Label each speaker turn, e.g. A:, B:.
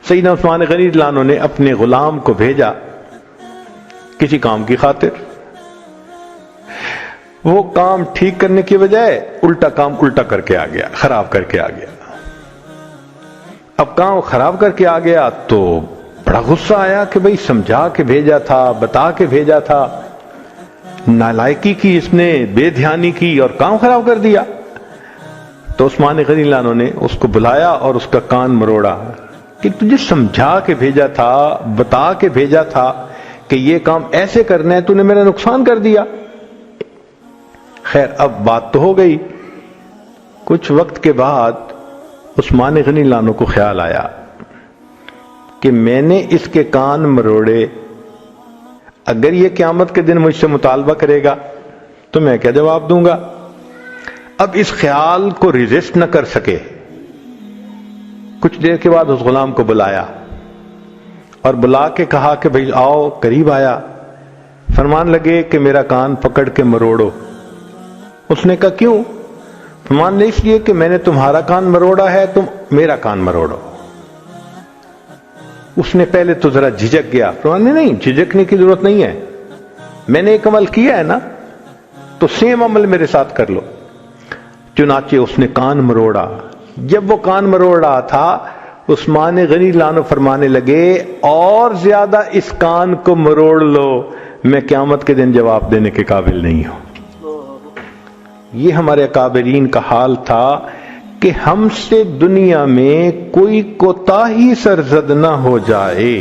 A: سیدنا عثمان غنی رضی اللہ عنہ نے اپنے غلام کو بھیجا کسی کام کی خاطر، وہ کام ٹھیک کرنے کی بجائے الٹا کام الٹا کر کے آ گیا، خراب کر کے آ گیا۔ اب کام خراب کر کے آ گیا تو بڑا غصہ آیا کہ بھئی سمجھا کے بھیجا تھا، بتا کے بھیجا تھا، نالائکی کی اس نے، بے دھیانی کی اور کام خراب کر دیا۔ تو عثمان غنی رضی اللہ عنہ نے اس کو بلایا اور اس کا کان مروڑا کہ تجھے سمجھا کے بھیجا تھا، بتا کے بھیجا تھا کہ یہ کام ایسے کرنا ہے، تو نے میرا نقصان کر دیا۔ خیر اب بات تو ہو گئی۔ کچھ وقت کے بعد عثمان غنی رضی اللہ عنہ کو خیال آیا کہ میں نے اس کے کان مروڑے، اگر یہ قیامت کے دن مجھ سے مطالبہ کرے گا تو میں کیا جواب دوں گا؟ اب اس خیال کو ریزسٹ نہ کر سکے، کچھ دیر کے بعد اس غلام کو بلایا اور بلا کے کہا کہ بھئی آؤ، قریب آیا، فرمان لگے کہ میرا کان پکڑ کے مروڑو۔ اس نے کہا کیوں؟ فرمان نے اس لیے کہ میں نے تمہارا کان مروڑا ہے، تم میرا کان مروڑو۔ اس نے پہلے تو ذرا جھجک گیا، فرمان نے نہیں، جھجکنے کی ضرورت نہیں ہے، میں نے ایک عمل کیا ہے نا، تو سیم عمل میرے ساتھ کر لو۔ چنانچہ اس نے کان مروڑا۔ جب وہ کان مروڑ رہا تھا عثمان غنی رضی اللہ عنہ فرمانے لگے اور زیادہ اس کان کو مروڑ لو، میں قیامت کے دن جواب دینے کے قابل نہیں ہوں۔ یہ ہمارے اکابرین کا حال تھا کہ ہم سے دنیا میں کوئی کوتاہی سرزد نہ ہو جائے